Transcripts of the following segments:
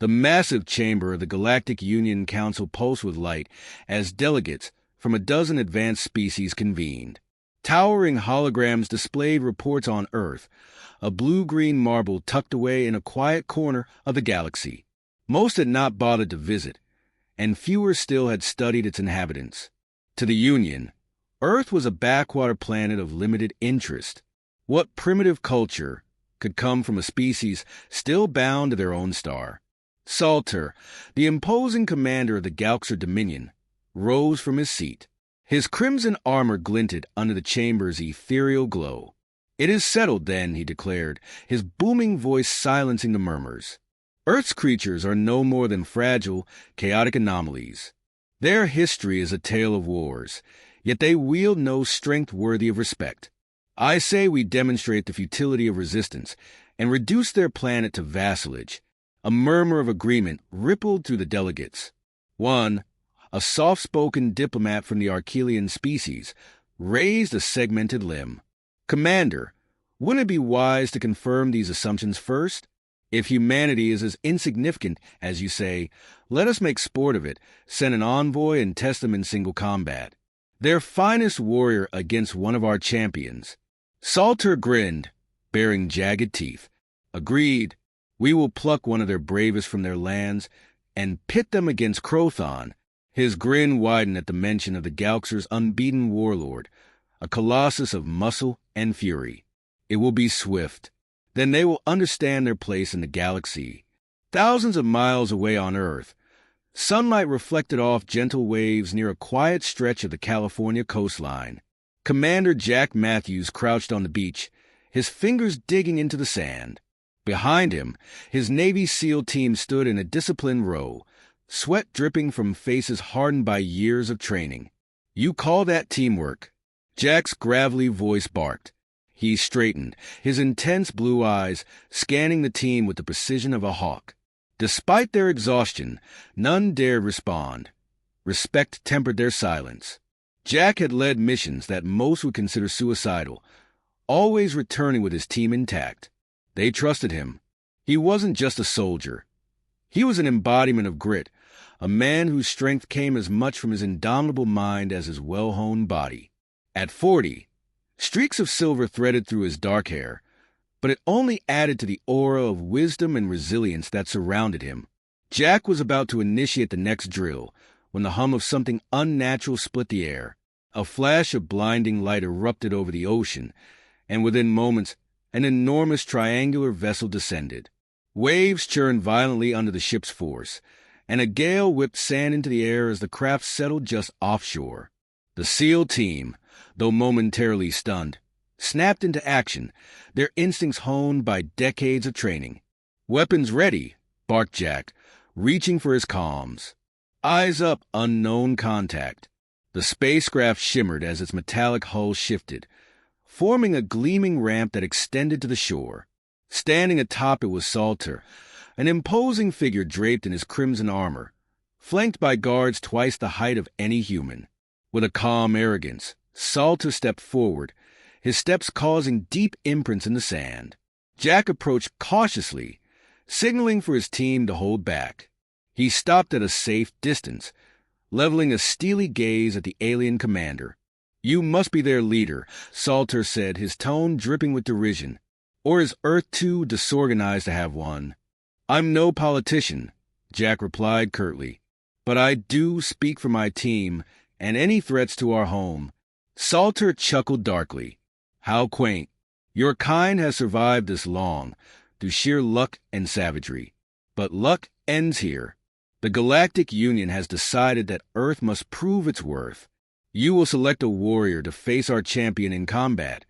The massive chamber of the Galactic Union Council pulsed with light as delegates from a dozen advanced species convened. Towering holograms displayed reports on Earth, a blue-green marble tucked away in a quiet corner of the galaxy. Most had not bothered to visit, and fewer still had studied its inhabitants. To the Union, Earth was a backwater planet of limited interest. What primitive culture could come from a species still bound to their own star? Salter, the imposing commander of the Galactic Dominion, rose from his seat. His crimson armor glinted under the chamber's ethereal glow. "It is settled, then," he declared, his booming voice silencing the murmurs. "Earth's creatures are no more than fragile, chaotic anomalies. Their history is a tale of wars, yet they wield no strength worthy of respect. I say we demonstrate the futility of resistance and reduce their planet to vassalage." A murmur of agreement rippled through the delegates. One, a soft-spoken diplomat from the Archelian species, raised a segmented limb. "Commander, wouldn't it be wise to confirm these assumptions first? If humanity is as insignificant as you say, let us make sport of it, send an envoy and test them in single combat. Their finest warrior against one of our champions." Salter grinned, baring jagged teeth. "Agreed. We will pluck one of their bravest from their lands and pit them against Crothon." His grin widened at the mention of the Galxer's unbeaten warlord, a colossus of muscle and fury. "It will be swift. Then they will understand their place in the galaxy." Thousands of miles away on Earth, sunlight reflected off gentle waves near a quiet stretch of the California coastline. Commander Jack Matthews crouched on the beach, his fingers digging into the sand. Behind him, his Navy SEAL team stood in a disciplined row, sweat dripping from faces hardened by years of training. "You call that teamwork?" Jack's gravelly voice barked. He straightened, his intense blue eyes scanning the team with the precision of a hawk. Despite their exhaustion, none dared respond. Respect tempered their silence. Jack had led missions that most would consider suicidal, always returning with his team intact. They trusted him. He wasn't just a soldier. He was an embodiment of grit, a man whose strength came as much from his indomitable mind as his well-honed body. At 40, streaks of silver threaded through his dark hair, but it only added to the aura of wisdom and resilience that surrounded him. Jack was about to initiate the next drill when the hum of something unnatural split the air. A flash of blinding light erupted over the ocean, and within moments, an enormous triangular vessel descended. Waves churned violently under the ship's force, and a gale whipped sand into the air as the craft settled just offshore. The SEAL team, though momentarily stunned, snapped into action, their instincts honed by decades of training. "Weapons ready," barked Jack, reaching for his comms. "Eyes up, unknown contact." The spacecraft shimmered as its metallic hull shifted, forming a gleaming ramp that extended to the shore. Standing atop it was Salter, an imposing figure draped in his crimson armor, flanked by guards twice the height of any human. With a calm arrogance, Salter stepped forward, his steps causing deep imprints in the sand. Jack approached cautiously, signaling for his team to hold back. He stopped at a safe distance, leveling a steely gaze at the alien commander. "You must be their leader," Salter said, his tone dripping with derision. "Or is Earth too disorganized to have one?" "I'm no politician," Jack replied curtly, "but I do speak for my team and any threats to our home." Salter chuckled darkly. "How quaint. Your kind has survived this long, through sheer luck and savagery. But luck ends here. The Galactic Union has decided that Earth must prove its worth. You will select a warrior to face our champion in combat,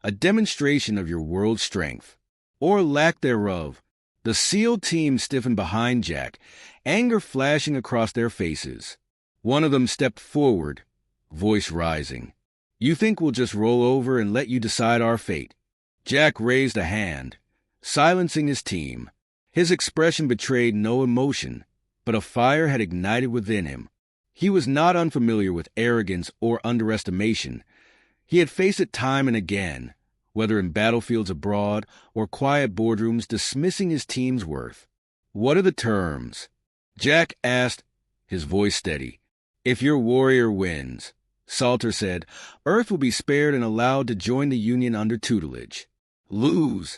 a demonstration of your world's strength, or lack thereof." The SEAL team stiffened behind Jack, anger flashing across their faces. One of them stepped forward, voice rising. "You think we'll just roll over and let you decide our fate?" Jack raised a hand, silencing his team. His expression betrayed no emotion, but a fire had ignited within him. He was not unfamiliar with arrogance or underestimation. He had faced it time and again, whether in battlefields abroad or quiet boardrooms, dismissing his team's worth. What are the terms? Jack asked, his voice steady. If your warrior wins, Salter said, Earth will be spared and allowed to join the Union under tutelage. Lose,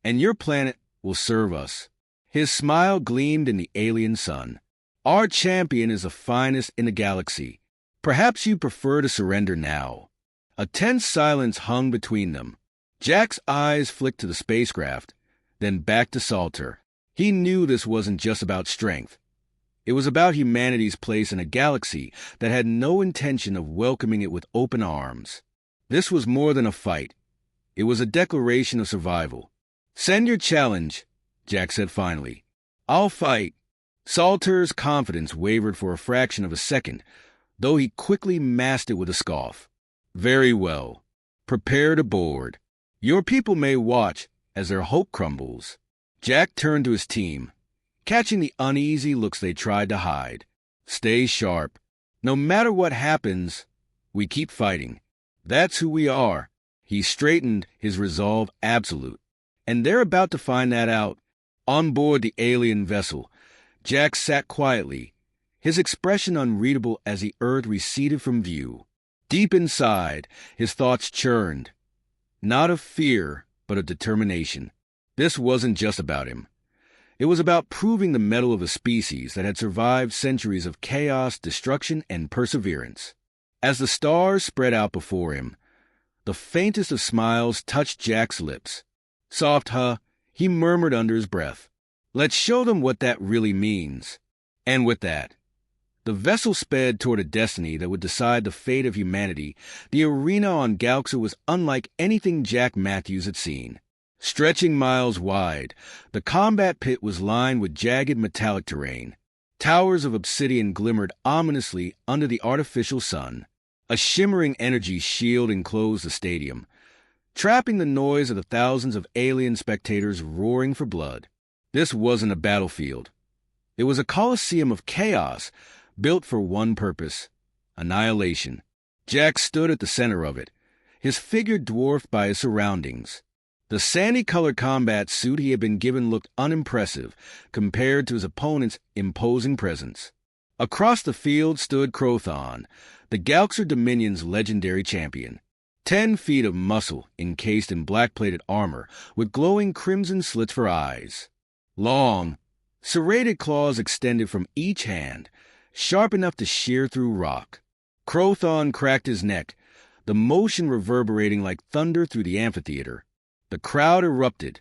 and your planet will serve us. His smile gleamed in the alien sun. Our champion is the finest in the galaxy. Perhaps you prefer to surrender now. A tense silence hung between them. Jack's eyes flicked to the spacecraft, then back to Salter. He knew this wasn't just about strength. It was about humanity's place in a galaxy that had no intention of welcoming it with open arms. This was more than a fight. It was a declaration of survival. Send your challenge, Jack said finally. I'll fight. Salter's confidence wavered for a fraction of a second, though he quickly masked it with a scoff. Very well. Prepare to board. Your people may watch as their hope crumbles. Jack turned to his team, catching the uneasy looks they tried to hide. Stay sharp. No matter what happens, we keep fighting. That's who we are. He straightened, his resolve absolute. And they're about to find that out. On board the alien vessel, Jack sat quietly, his expression unreadable as the Earth receded from view. Deep inside, his thoughts churned. Not of fear, but of determination. This wasn't just about him. It was about proving the mettle of a species that had survived centuries of chaos, destruction, and perseverance. As the stars spread out before him, the faintest of smiles touched Jack's lips. Soft, he murmured under his breath. Let's show them what that really means. And with that, the vessel sped toward a destiny that would decide the fate of humanity. The arena on Galactic was unlike anything Jack Matthews had seen. Stretching miles wide, the combat pit was lined with jagged metallic terrain. Towers of obsidian glimmered ominously under the artificial sun. A shimmering energy shield enclosed the stadium, trapping the noise of the thousands of alien spectators roaring for blood. This wasn't a battlefield. It was a coliseum of chaos, built for one purpose: annihilation. Jack stood at the center of it, his figure dwarfed by his surroundings. The sandy-colored combat suit he had been given looked unimpressive compared to his opponent's imposing presence. Across the field stood Crothon, the Galactic Dominion's legendary champion. 10 feet of muscle encased in black-plated armor with glowing crimson slits for eyes. Long, serrated claws extended from each hand, sharp enough to shear through rock. Crothon cracked his neck, the motion reverberating like thunder through the amphitheater. The crowd erupted,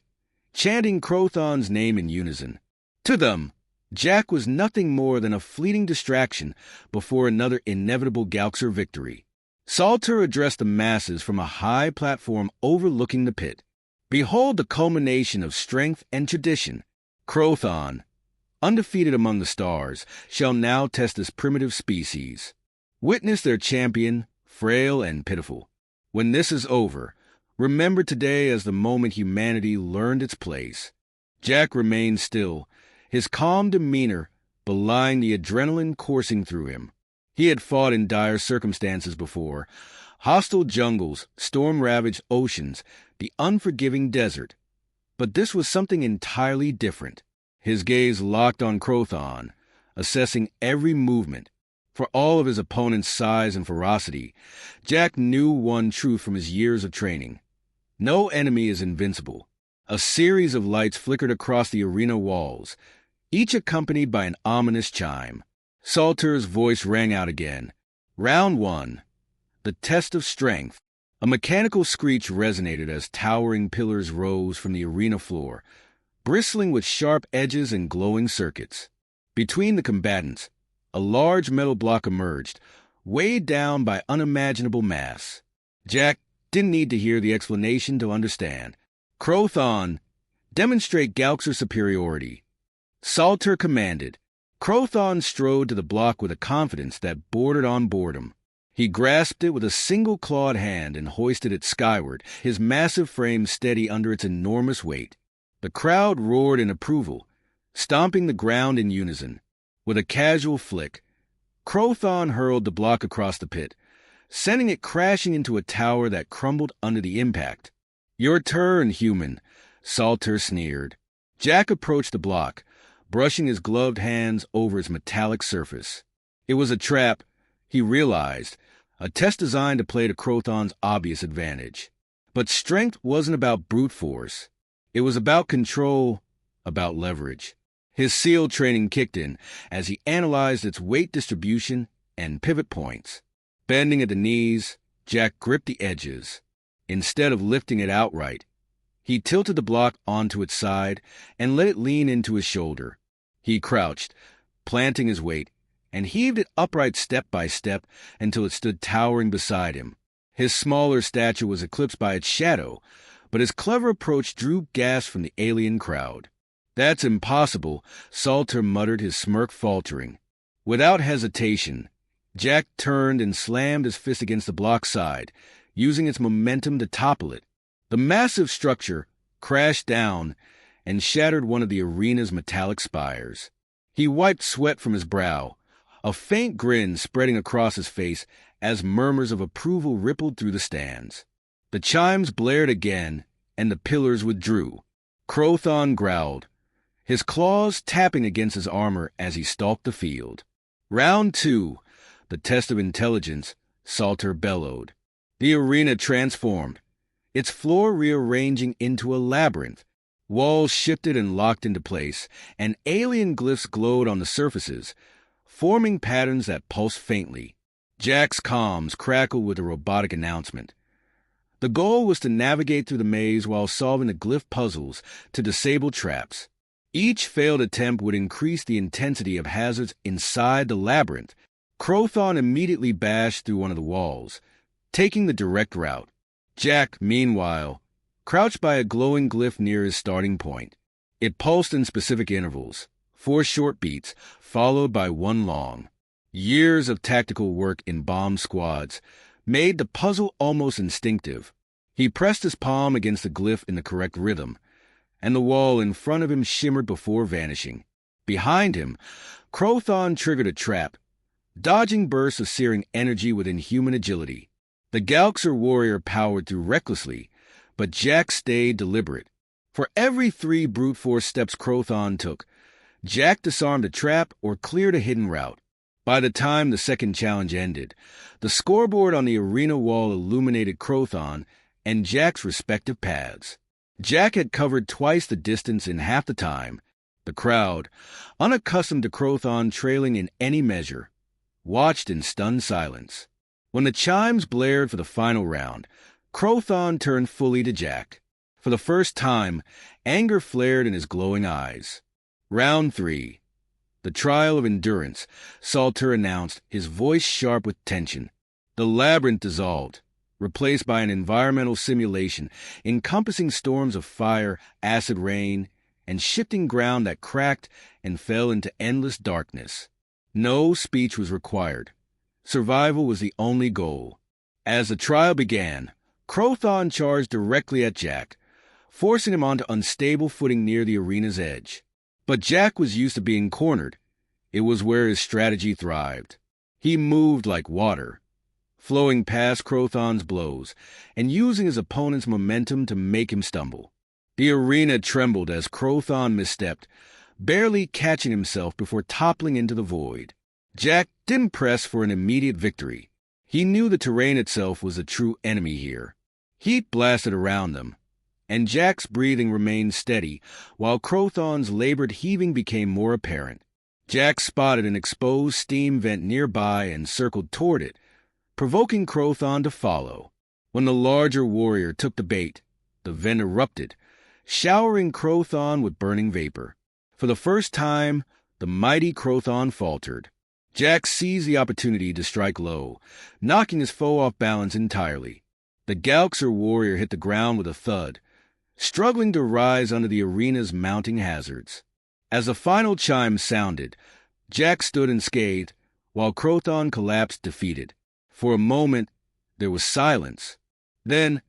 chanting Crothon's name in unison. To them, Jack was nothing more than a fleeting distraction before another inevitable Galactic victory. Salter addressed the masses from a high platform overlooking the pit. Behold the culmination of strength and tradition. Crothon, undefeated among the stars, shall now test this primitive species. Witness their champion, frail and pitiful. When this is over, remember today as the moment humanity learned its place. Jack remained still, his calm demeanor belying the adrenaline coursing through him. He had fought in dire circumstances before: hostile jungles, storm-ravaged oceans, the unforgiving desert. But this was something entirely different. His gaze locked on Crothon, assessing every movement. For all of his opponent's size and ferocity, Jack knew one truth from his years of training: no enemy is invincible. A series of lights flickered across the arena walls, each accompanied by an ominous chime. Salter's voice rang out again. Round 1. The test of strength. A mechanical screech resonated as towering pillars rose from the arena floor, bristling with sharp edges and glowing circuits. Between the combatants, a large metal block emerged, weighed down by unimaginable mass. Jack didn't need to hear the explanation to understand. Crothon, demonstrate Galactic superiority. Salter commanded. Crothon strode to the block with a confidence that bordered on boredom. He grasped it with a single clawed hand and hoisted it skyward, his massive frame steady under its enormous weight. The crowd roared in approval, stomping the ground in unison. With a casual flick, Crothon hurled the block across the pit, sending it crashing into a tower that crumbled under the impact. Your turn, human, Salter sneered. Jack approached the block, brushing his gloved hands over its metallic surface. It was a trap, he realized, a test designed to play to Crothon's obvious advantage. But strength wasn't about brute force. It was about control, about leverage. His SEAL training kicked in as he analyzed its weight distribution and pivot points. Bending at the knees, Jack gripped the edges. Instead of lifting it outright, he tilted the block onto its side and let it lean into his shoulder. He crouched, planting his weight, and heaved it upright step by step until it stood towering beside him. His smaller stature was eclipsed by its shadow, but his clever approach drew gasps from the alien crowd. "That's impossible," Salter muttered, his smirk faltering. Without hesitation, Jack turned and slammed his fist against the block's side, using its momentum to topple it. The massive structure crashed down and shattered one of the arena's metallic spires. He wiped sweat from his brow, a faint grin spreading across his face as murmurs of approval rippled through the stands. The chimes blared again, and the pillars withdrew. Crothon growled, his claws tapping against his armor as he stalked the field. "Round 2, the test of intelligence," Salter bellowed. The arena transformed, its floor rearranging into a labyrinth. Walls shifted and locked into place, and alien glyphs glowed on the surfaces, forming patterns that pulsed faintly. Jack's comms crackled with a robotic announcement. The goal was to navigate through the maze while solving the glyph puzzles to disable traps. Each failed attempt would increase the intensity of hazards inside the labyrinth. Crothon immediately bashed through one of the walls, taking the direct route. Jack, meanwhile, crouched by a glowing glyph near his starting point. It pulsed in specific intervals, 4 short beats, followed by 1 long. Years of tactical work in bomb squads made the puzzle almost instinctive. He pressed his palm against the glyph in the correct rhythm, and the wall in front of him shimmered before vanishing. Behind him, Crothon triggered a trap, dodging bursts of searing energy with inhuman agility. The Galactic warrior powered through recklessly, but Jack stayed deliberate. For every 3 brute force steps Crothon took, Jack disarmed a trap or cleared a hidden route. By the time the second challenge ended, the scoreboard on the arena wall illuminated Crothon and Jack's respective paths. Jack had covered twice the distance in half the time. The crowd, unaccustomed to Crothon trailing in any measure, watched in stunned silence. When the chimes blared for the final round, Crothon turned fully to Jack. For the first time, anger flared in his glowing eyes. "Round 3. The trial of endurance," Salter announced, his voice sharp with tension. The labyrinth dissolved, replaced by an environmental simulation encompassing storms of fire, acid rain, and shifting ground that cracked and fell into endless darkness. No speech was required. Survival was the only goal. As the trial began, Crothon charged directly at Jack, forcing him onto unstable footing near the arena's edge. But Jack was used to being cornered. It was where his strategy thrived. He moved like water, flowing past Crothon's blows and using his opponent's momentum to make him stumble. The arena trembled as Crothon misstepped, barely catching himself before toppling into the void. Jack didn't press for an immediate victory. He knew the terrain itself was the true enemy here. Heat blasted around them, and Jack's breathing remained steady while Crothon's labored heaving became more apparent. Jack spotted an exposed steam vent nearby and circled toward it, provoking Crothon to follow. When the larger warrior took the bait, the vent erupted, showering Crothon with burning vapor. For the first time, the mighty Crothon faltered. Jack seized the opportunity to strike low, knocking his foe off balance entirely. The Galactic warrior hit the ground with a thud, struggling to rise under the arena's mounting hazards. As the final chime sounded, Jack stood unscathed, while Crothon collapsed defeated. For a moment, there was silence. Then,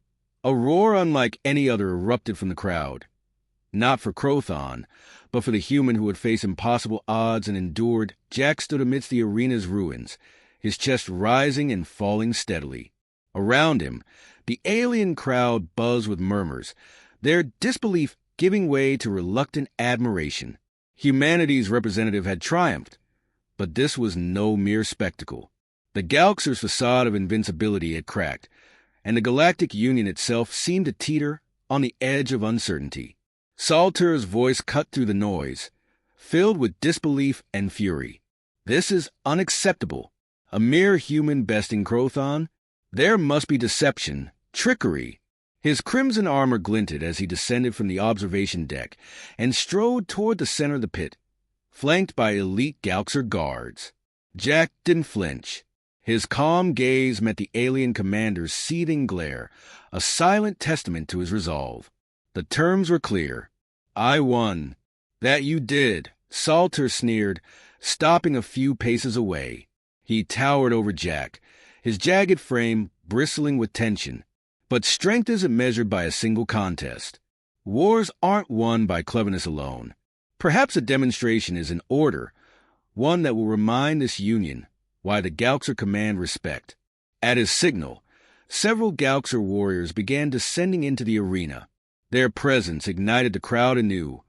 a roar unlike any other erupted from the crowd. Not for Crothon, but for the human who had faced impossible odds and endured. Jack stood amidst the arena's ruins, his chest rising and falling steadily. Around him, the alien crowd buzzed with murmurs, their disbelief giving way to reluctant admiration. Humanity's representative had triumphed, but this was no mere spectacle. The Galaxer's facade of invincibility had cracked, and the Galactic Union itself seemed to teeter on the edge of uncertainty. Salter's voice cut through the noise, filled with disbelief and fury. This is unacceptable. A mere human besting Crothon? There must be deception, trickery. His crimson armor glinted as he descended from the observation deck and strode toward the center of the pit, flanked by elite Galaxer guards. Jack didn't flinch. His calm gaze met the alien commander's seething glare, a silent testament to his resolve. The terms were clear. "I won." "That you did," Salter sneered, stopping a few paces away. He towered over Jack, his jagged frame bristling with tension. But strength isn't measured by a single contest. Wars aren't won by cleverness alone. Perhaps a demonstration is in order, one that will remind this Union why the Galaxer command respect. At his signal, several Galaxer warriors began descending into the arena. Their presence ignited the crowd anew,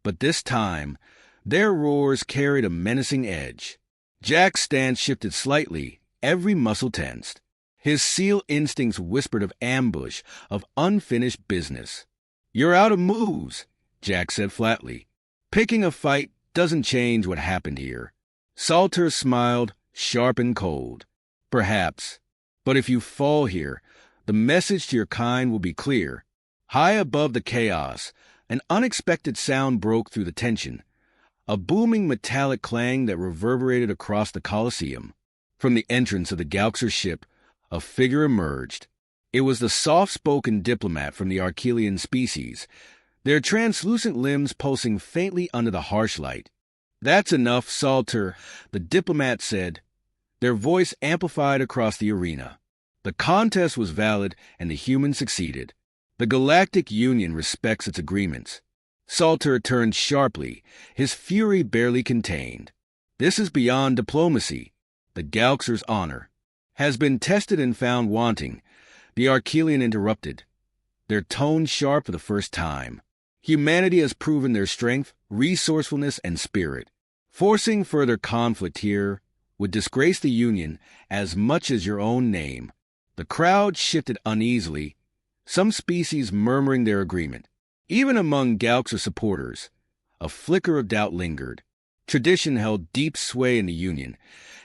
but this time, their roars carried a menacing edge. Jack's stance shifted slightly, every muscle tensed. His SEAL instincts whispered of ambush, of unfinished business. "You're out of moves," Jack said flatly. "Picking a fight doesn't change what happened here." Salter smiled, sharp and cold. "Perhaps. But if you fall here, the message to your kind will be clear." High above the chaos, an unexpected sound broke through the tension, a booming metallic clang that reverberated across the Colosseum. From the entrance of the Galaxer ship, a figure emerged. It was the soft-spoken diplomat from the Archelian species, their translucent limbs pulsing faintly under the harsh light. "That's enough, Salter," the diplomat said, their voice amplified across the arena. The contest was valid, and the human succeeded. The Galactic Union respects its agreements. Salter turned sharply, his fury barely contained. "This is beyond diplomacy. The Galaxer's honor has been tested and found wanting," the Archelian interrupted, their tone sharp for the first time. "Humanity has proven their strength, resourcefulness, and spirit. Forcing further conflict here would disgrace the Union as much as your own name." The crowd shifted uneasily, some species murmuring their agreement. Even among Galaxer supporters, a flicker of doubt lingered. Tradition held deep sway in the Union,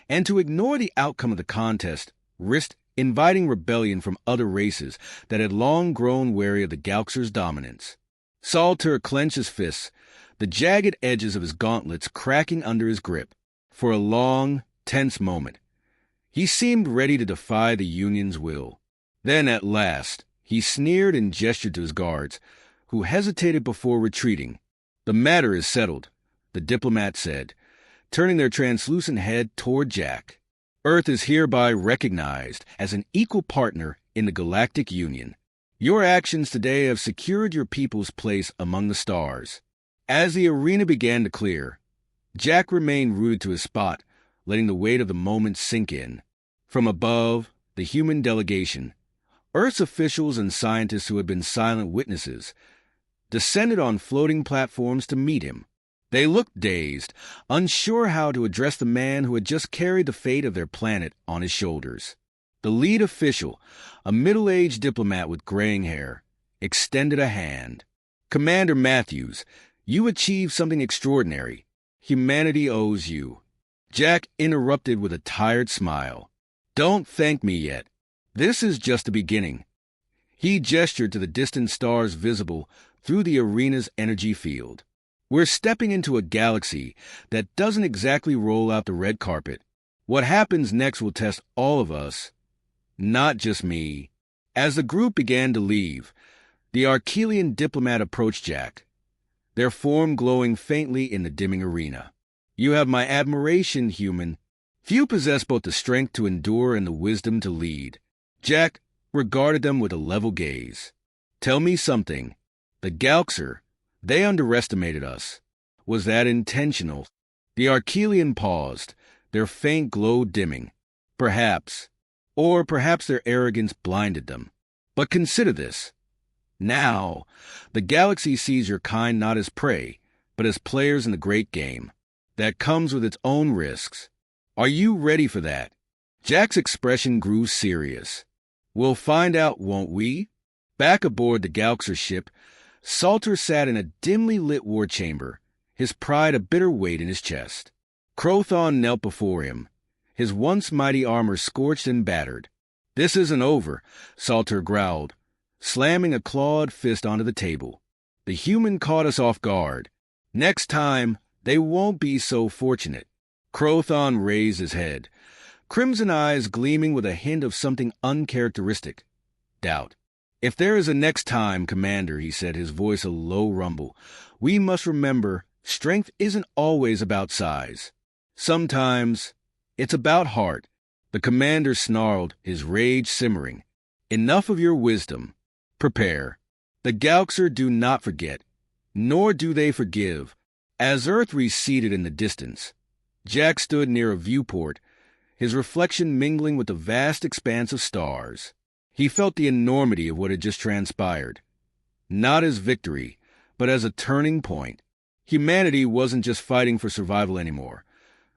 and to ignore the outcome of the contest risked inviting rebellion from other races that had long grown wary of the Galaxer's dominance. Salter clenched his fists, the jagged edges of his gauntlets cracking under his grip. For a long, tense moment, he seemed ready to defy the Union's will. Then, at last, he sneered and gestured to his guards, who hesitated before retreating. "The matter is settled," the diplomat said, turning their translucent head toward Jack. "Earth is hereby recognized as an equal partner in the Galactic Union. Your actions today have secured your people's place among the stars." As the arena began to clear, Jack remained rooted to his spot, letting the weight of the moment sink in. From above, the human delegation, Earth's officials and scientists who had been silent witnesses, descended on floating platforms to meet him. They looked dazed, unsure how to address the man who had just carried the fate of their planet on his shoulders. The lead official, a middle-aged diplomat with graying hair, extended a hand. "Commander Matthews, you achieved something extraordinary. Humanity owes you." Jack interrupted with a tired smile. "Don't thank me yet. This is just the beginning." He gestured to the distant stars visible through the arena's energy field. "We're stepping into a galaxy that doesn't exactly roll out the red carpet. What happens next will test all of us, not just me." As the group began to leave, the Archelian diplomat approached Jack, their form glowing faintly in the dimming arena. "You have my admiration, human. Few possess both the strength to endure and the wisdom to lead." Jack regarded them with a level gaze. "Tell me something. The Galaxer, they underestimated us. Was that intentional?" The Archelian paused, their faint glow dimming. "Perhaps. Or perhaps their arrogance blinded them. But consider this. Now, the galaxy sees your kind not as prey, but as players in the great game. That comes with its own risks. Are you ready for that? Jack's expression grew serious. We'll find out, won't we? Back aboard the Galaxy ship, Salter sat in a dimly lit war chamber, his pride a bitter weight in his chest. Crothon knelt before him, his once mighty armor scorched and battered. This isn't over, Salter growled, slamming a clawed fist onto the table. The human caught us off guard. Next time, they won't be so fortunate. Crothon raised his head, crimson eyes gleaming with a hint of something uncharacteristic. Doubt. If there is a next time, Commander, he said, his voice a low rumble, we must remember strength isn't always about size. Sometimes it's about heart. The commander snarled, his rage simmering. Enough of your wisdom. Prepare. The Galaxy do not forget, nor do they forgive. As Earth receded in the distance, Jack stood near a viewport, his reflection mingling with the vast expanse of stars. He felt the enormity of what had just transpired. Not as victory, but as a turning point. Humanity wasn't just fighting for survival anymore.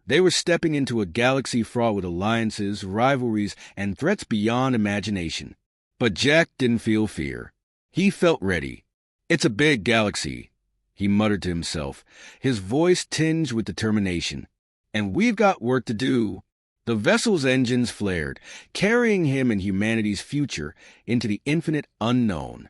They were stepping into a galaxy fraught with alliances, rivalries, and threats beyond imagination. But Jack didn't feel fear. He felt ready. It's a big galaxy, he muttered to himself, his voice tinged with determination. And we've got work to do. The vessel's engines flared, carrying him and humanity's future into the infinite unknown.